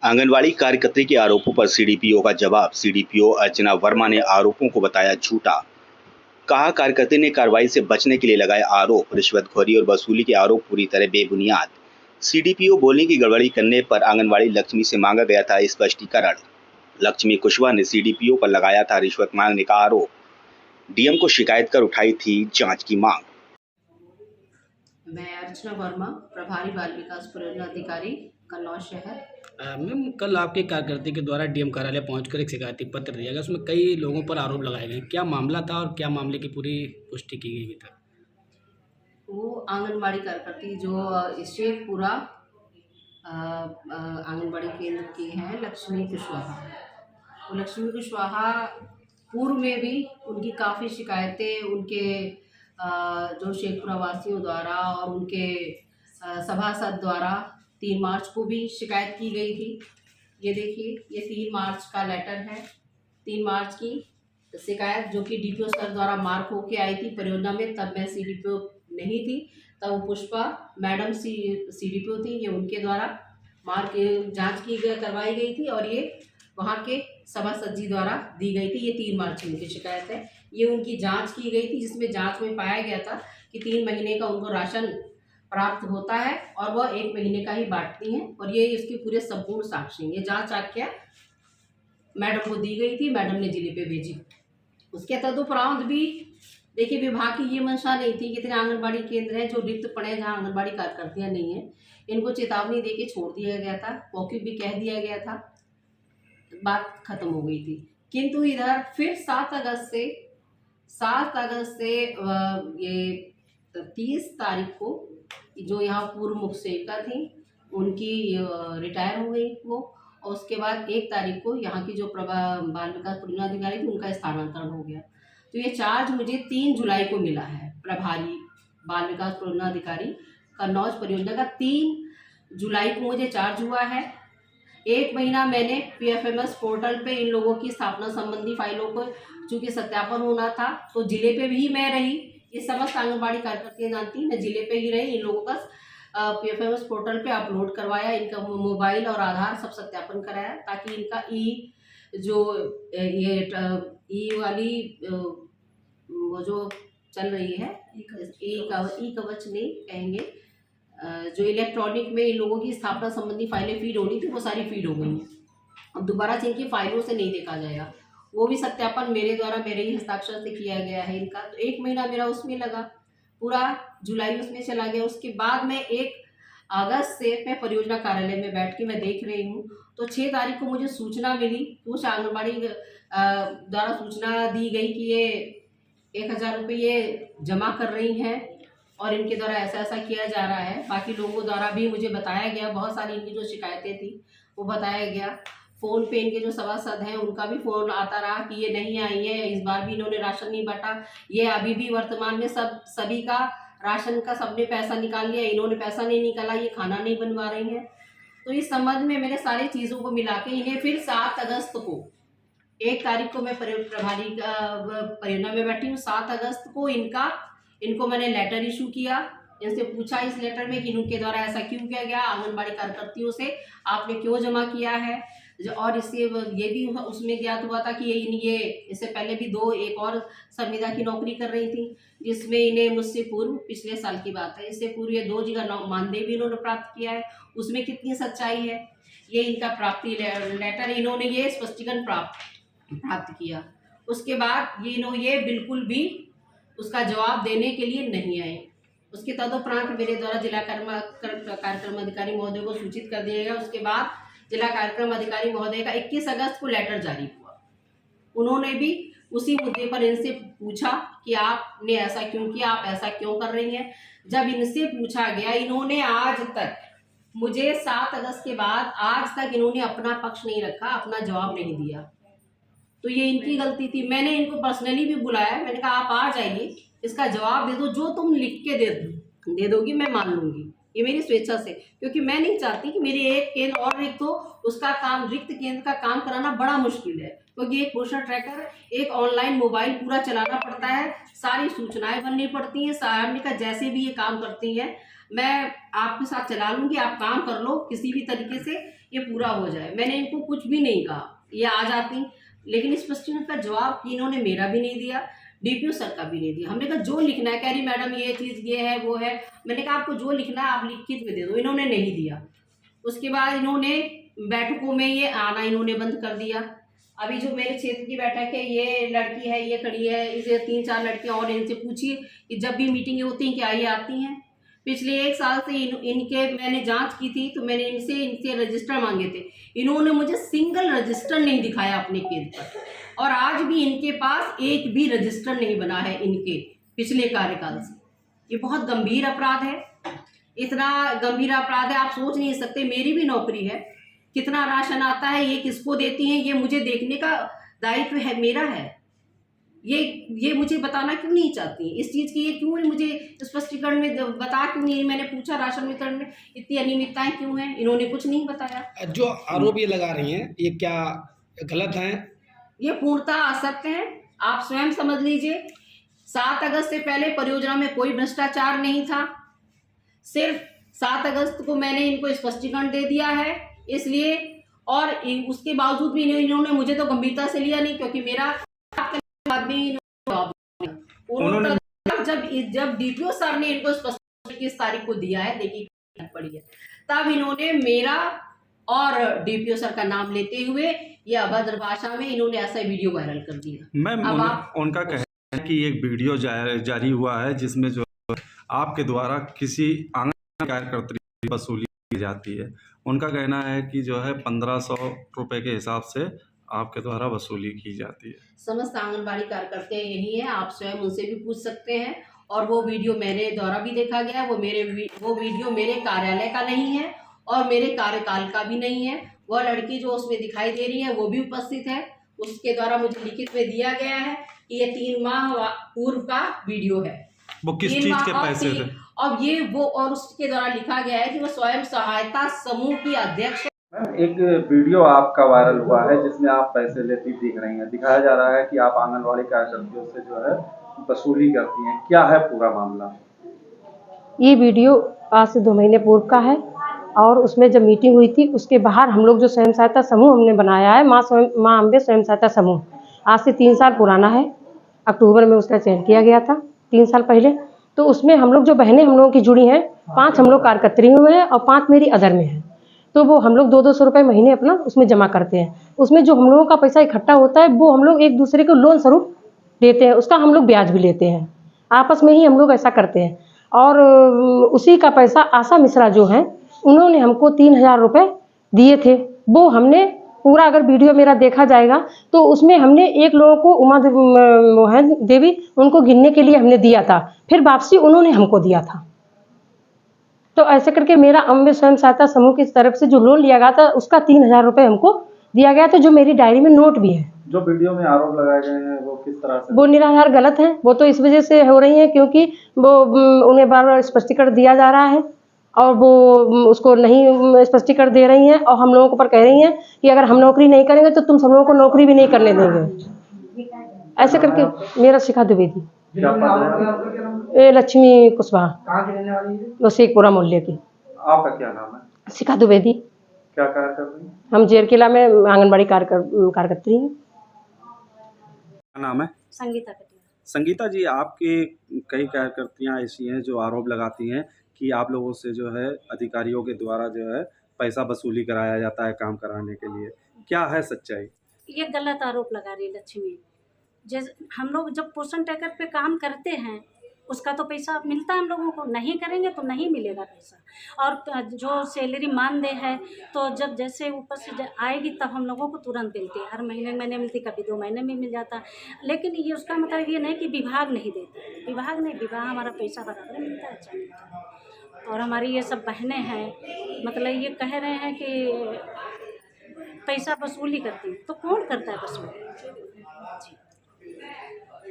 आंगनवाड़ी कार्यकर्त्री के आरोपों पर सीडीपीओ का जवाब। सीडीपीओ अर्चना वर्मा ने आरोपों को बताया झूठा। कहा कार्यकर्त्री ने कार्रवाई से बचने के लिए लगाए आरोप। रिश्वतखोरी और वसूली के आरोप पूरी तरह बेबुनियाद। सीडीपीओ बोली की गड़बड़ी करने पर आंगनवाड़ी लक्ष्मी से मांगा गया था स्पष्टीकरण। लक्ष्मी कुशवाहा ने सीडीपीओ पर लगाया था रिश्वत मांगने का आरोप। डीएम को शिकायत कर उठाई थी जांच की मांग। मैं अर्चना वर्मा, प्रभारी बाल विकास परियोजना अधिकारी, कन्नौज शहर। मैम, कल आपके कार्यकर्ता के द्वारा डीएम कार्यालय पहुंचकर एक शिकायती पत्र दिया गया। उसमें कई लोगों पर आरोप लगाए गए। क्या मामला था और क्या मामले की पूरी पुष्टि की गई थी? वो आंगनबाड़ी कार्यकर्ती जो शेखपुरा आंगनबाड़ी केंद्र की हैं, लक्ष्मी कुशवाहा। वो लक्ष्मी कुशवाहा पूर्व में भी उनकी काफ़ी शिकायतें उनके जो शेखपुरा वासियों द्वारा और उनके सभासद द्वारा 3 मार्च को भी शिकायत की गई थी। ये देखिए, ये 3 मार्च का लेटर है। 3 मार्च की शिकायत जो कि डीपीओ सर द्वारा मार्क होके आई थी परियोजना में। तब मैं सीडीपीओ नहीं थी, तब वो पुष्पा मैडम सीडीपीओ थी। ये उनके द्वारा मार्क जांच करवाई गई थी और ये वहाँ के सभासद जी द्वारा दी गई थी। ये 3 मार्च की उनकी शिकायत है। ये उनकी जांच की गई थी, जिसमें जांच में पाया गया था कि 3 महीने का उनको राशन प्राप्त होता है और वह 1 महीने का ही बांटती हैं। और ये इसके पूरे संपूर्ण साक्षी। ये जांच आख्या मैडम को दी गई थी, मैडम ने जिले पे भेजी। उसके तदुपरांत भी देखिए, विभाग की ये मंशा नहीं थी। कितने आंगनबाड़ी केंद्र हैं जो रिक्त पड़े हैं, जहाँ आंगनबाड़ी कार्यकर्तियाँ नहीं हैं। इनको चेतावनी दे के छोड़ दिया गया था, मौखिक भी कह दिया गया था, बात खत्म हो गई थी। किंतु इधर फिर 7 अगस्त से ये 30 तारीख को जो यहाँ पूर्व मुख्य सेविका थी उनकी रिटायर हो गई वो। और उसके बाद 1 तारीख को यहाँ की जो बाल विकास परियोजना अधिकारी थी उनका स्थानांतरण हो गया। तो ये चार्ज मुझे 3 जुलाई को मिला है। प्रभारी बाल विकास परियोजना अधिकारी कन्नौज परियोजना का 3 जुलाई को मुझे चार्ज हुआ है। 1 महीना मैंने पीएफएमएस पोर्टल पे इन लोगों की स्थापना संबंधी फाइलों को चूँकि सत्यापन होना था, तो जिले पे भी मैं रही। ये समस्त आंगनबाड़ी कार्यकर्तियाँ जानती, मैं जिले पे ही रही। इन लोगों का पीएफएमएस पोर्टल पे अपलोड करवाया, इनका मोबाइल और आधार सब सत्यापन कराया, ताकि इनका ई वाली वो जो चल रही है ई कवच नहीं कहेंगे, जो इलेक्ट्रॉनिक में इन लोगों की स्थापना संबंधी फाइलें फीड होनी थी वो सारी फीड हो गई हैं। अब दोबारा से इनकी फाइलों से नहीं देखा जाएगा। वो भी सत्यापन मेरे द्वारा मेरे ही हस्ताक्षर से किया गया है इनका। तो 1 महीना मेरा उसमें लगा, पूरा जुलाई उसमें चला गया। उसके बाद में 1 अगस्त से मैं परियोजना कार्यालय में बैठ के मैं देख रही हूँ। तो 6 तारीख को मुझे सूचना मिली, कुछ आंगनबाड़ी द्वारा सूचना दी गई कि ये 1000 रुपये ये जमा कर रही हैं और इनके द्वारा ऐसा ऐसा किया जा रहा है। बाकी लोगों द्वारा भी मुझे बताया गया, बहुत सारी इनकी जो शिकायतें थी वो बताया गया। फ़ोन पे इनके जो सभासद हैं उनका भी फ़ोन आता रहा कि ये नहीं आई है, इस बार भी इन्होंने राशन नहीं बांटा, ये अभी भी वर्तमान में सभी का राशन का सबने पैसा निकाल लिया, इन्होंने पैसा नहीं निकाला, ये खाना नहीं बनवा रही हैं। तो इस संबंध में मैंने सारी चीज़ों को मिला के इन्हें फिर 7 अगस्त को 1 तारीख को मैं प्रभारी परियोजना में बैठी हूँ। 7 अगस्त को इनको मैंने लेटर इशू किया। इनसे पूछा इस लेटर में कि इनके द्वारा ऐसा क्यों किया गया, आंगनबाड़ी कार्यकर्तियों से आपने क्यों जमा किया है। और इससे ये भी उसमें ज्ञात हुआ था कि ये इससे पहले भी 2 एक और संविदा की नौकरी कर रही थी, जिसमें इन्हें मुझसे पूर्व पिछले साल की बात है, इससे पूर्व ये 2 जगह मानदेय भी इन्होंने प्राप्त किया है। उसमें कितनी सच्चाई है, ये इनका प्राप्ति लेटर इन्होंने ये स्पष्टीकरण प्राप्त किया। उसके बाद ये बिल्कुल भी उसका जवाब देने के लिए नहीं आए। उसके तदुपरांत मेरे द्वारा जिला कार्यक्रम अधिकारी महोदय को सूचित कर दिया गया। उसके बाद जिला कार्यक्रम अधिकारी महोदय का 21 अगस्त को लेटर जारी हुआ। उन्होंने भी उसी मुद्दे पर इनसे पूछा कि आपने ऐसा क्यों किया, आप ऐसा क्यों कर रही हैं। जब इनसे पूछा गया, इन्होंने आज तक मुझे 7 अगस्त के बाद आज तक इन्होंने अपना पक्ष नहीं रखा, अपना जवाब नहीं दिया। तो ये इनकी गलती थी। मैंने इनको पर्सनली भी बुलाया, मैंने कहा आप आ जाइए, इसका जवाब दे दो, जो तुम लिख के दे दोगी मैं मान लूँगी, ये मेरी स्वेच्छा से, क्योंकि मैं नहीं चाहती कि मेरे एक केंद्र और रिक्त हो, उसका काम रिक्त केंद्र का काम कराना बड़ा मुश्किल है। क्योंकि एक पोषण ट्रैकर, एक ऑनलाइन मोबाइल पूरा चलाना पड़ता है, सारी सूचनाएं बननी पड़ती हैं। सामने का जैसे भी ये काम करती हैं, मैं आपके साथ चला लूँगी, आप काम कर लो किसी भी तरीके से, ये पूरा हो जाए। मैंने इनको कुछ भी नहीं कहा, ये आ जाती, लेकिन स्पष्टीकरण का जवाब इन्होंने मेरा भी नहीं दिया, डीपीओ सर का भी नहीं दिया। हमने कहा जो लिखना है, कह रही मैडम ये चीज़ ये है वो है। मैंने कहा आपको जो लिखना है आप लिखित में दे दो, इन्होंने नहीं दिया। उसके बाद इन्होंने बैठकों में ये आना इन्होंने बंद कर दिया। अभी जो मेरे क्षेत्र की बैठक है, ये लड़की है, ये खड़ी है, इसे 3-4 लड़कियां और इनसे पूछिए कि जब भी मीटिंगें होती हैं क्या ये आती हैं। पिछले 1 साल से इनके मैंने जांच की थी, तो मैंने इनसे रजिस्टर मांगे थे, इन्होंने मुझे सिंगल रजिस्टर नहीं दिखाया अपने केंद्र पर, और आज भी इनके पास एक भी रजिस्टर नहीं बना है इनके पिछले कार्यकाल से। ये बहुत गंभीर अपराध है, इतना गंभीर अपराध है आप सोच नहीं सकते। मेरी भी नौकरी है, कितना राशन आता है, ये किसको देती हैं, ये मुझे देखने का दायित्व है, मेरा है। ये मुझे बताना क्यों नहीं चाहती इस चीज़ की, ये क्यों मुझे स्पष्टीकरण में बता क्यों नहीं। मैंने पूछा राशन वितरण में इतनी अनियमितताएं क्यों हैं, इन्होंने कुछ नहीं बताया। जो आरोप ये लगा रही हैं ये क्या गलत है? ये पूर्णतः असत्य है, आप स्वयं समझ लीजिए। 7 अगस्त से पहले परियोजना में कोई भ्रष्टाचार नहीं था, सिर्फ 7 अगस्त को मैंने इनको स्पष्टीकरण दे दिया है इसलिए, और उसके बावजूद भी इन्होंने मुझे तो गंभीरता से लिया नहीं, क्योंकि मेरा बाद में उन्होंने जब डीपीओ सर ने इनको स्पष्टीकरण किस तारीख को दिया है, देखिए पड़ी है, तब इन्होंने मेरा और डीपीओ सर का नाम लेते हुए ये अभद्र भाषा में इन्होंने ऐसा वीडियो वायरल कर दिया। मैम उनका कहना है कि एक वीडियो जारी हुआ है जिसमें जो आपके द्वारा किसी आंगनबाड़ी कार्यकर्ता की वसूली की जाती है। उनका कहना है कि जो है 1500 रुपये के हिसाब से आपके द्वारा वसूली की जाती है। समस्त आंगनबाड़ी कार्यकर्ता यही है, आप स्वयं उनसे भी पूछ सकते हैं। और वो वीडियो मेरे द्वारा भी देखा गया है, वो वीडियो मेरे कार्यालय का नहीं है और मेरे कार्यकाल का भी नहीं है। वह लड़की जो उसमें दिखाई दे रही है वो भी उपस्थित है, उसके द्वारा मुझे लिखित में दिया गया है कि ये 3 माह पूर्व का वीडियो है। वो किस चीज के पैसे थे? अब ये वो, और उसके द्वारा लिखा गया है कि वो स्वयं सहायता समूह की अध्यक्ष। एक वीडियो आपका वायरल हुआ है जिसमें आप पैसे लेती दिख रही हैं, दिखाया जा रहा है कि आप आंगनबाड़ी कार्यकर्तियों से जो है वसूली करती हैं, क्या है पूरा मामला? ये वीडियो आज से 2 महीने पूर्व का है, और उसमें जब मीटिंग हुई थी उसके बाहर हम लोग जो स्वयं सहायता समूह हमने बनाया है, माँ अम्बे स्वयं सहायता समूह, आज से 3 साल पुराना है। अक्टूबर में उसका चयन किया गया था 3 साल पहले। तो उसमें हम लोग जो बहनें हम लोगों की जुड़ी हैं, 5 हम लोग कार्यकर्त्री हुए हैं और 5 मेरी अदर में हैं। तो वो हम लोग 200-200 रुपये महीने अपना उसमें जमा करते हैं। उसमें जो हम लोगों का पैसा इकट्ठा होता है वो हम लोग एक दूसरे को लोन स्वरूप देते हैं, उसका हम लोग ब्याज भी लेते हैं, आपस में ही हम लोग ऐसा करते हैं। और उसी का पैसा आशा मिश्रा जो हैं उन्होंने हमको 3000 रुपये दिए थे। वो हमने पूरा, अगर वीडियो मेरा देखा जाएगा तो उसमें हमने एक लोगों को उमा देवी उनको गिनने के लिए हमने दिया था, फिर वापसी उन्होंने हमको दिया था। तो ऐसे करके मेरा अम्बे स्वयं सहायता समूह की तरफ से जो लोन लिया गया था उसका 3000 रुपये हमको दिया गया था, जो मेरी डायरी में नोट भी है। जो वीडियो में आरोप लगाए गए हैं वो किस तरह से? वो निराधार गलत है। वो तो इस वजह से हो रही है क्योंकि वो उन्हें बार बार स्पष्टीकरण दिया जा रहा है और वो उसको नहीं स्पष्टीकरण दे रही हैं, और हम लोगों को पर कह रही हैं कि अगर हम नौकरी नहीं करेंगे तो तुम सब लोगों को नौकरी भी नहीं करने देंगे। ऐसे करके मेरा शिखा द्विवेदी, क्या पद है? लक्ष्मी कुशवाहा, वो शेखपुरा मोहल्ले की। आपका क्या नाम है? शिखा द्विवेदी। क्या कार्य कर रही हैं? हम जेर किला में आंगनबाड़ी कार्यकर्त्री हैं। क्या नाम है? संगीता कटिया। संगीता जी, आपके कई कार्यकर्तियां ऐसी हैं जो आरोप लगाती हैं कि आप लोगों से जो है अधिकारियों के द्वारा जो है पैसा वसूली कराया जाता है काम कराने के लिए, क्या है सच्चाई? ये गलत आरोप लगा रही है लक्ष्मी। जैसे हम लोग जब पोषण टैकर पे काम करते हैं उसका तो पैसा मिलता है हम लोगों को, नहीं करेंगे तो नहीं मिलेगा पैसा। और जो सैलरी मानदेय है तो जब जैसे ऊपर से आएगी तब हम लोगों को तुरंत मिलती है, हर महीने मिलती, कभी 2 महीने में मिल जाता है। लेकिन ये उसका मतलब ये नहीं कि विभाग नहीं देता, विभाग नहीं, विभाग हमारा पैसा बराबर मिलता है, अच्छा मिलता है। और हमारी ये सब बहनें हैं, मतलब ये कह रहे हैं कि पैसा वसूली करती है, तो कौन करता है वसूली?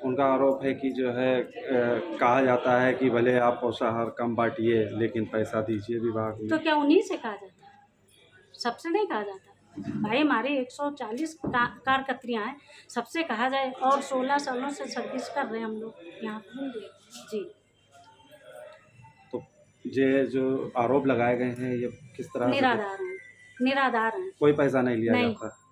उनका आरोप है कि जो है कहा जाता है कि भले आप पोषाहार कम बांटिए लेकिन पैसा दीजिए विभाग में। तो क्या उन्हीं से कहा जाता है? सबसे नहीं कहा जाता भाई। हमारे 140 कार्यकर्तियाँ हैं, सबसे कहा जाए। और 16 सालों से सर्विस कर रहे हैं हम लोग यहाँ जी। तो ये जो आरोप लगाए गए हैं ये किस तरह से? निराधार हैं। निराधार हैं। कोई पैसा नहीं लिया नहीं। जाता?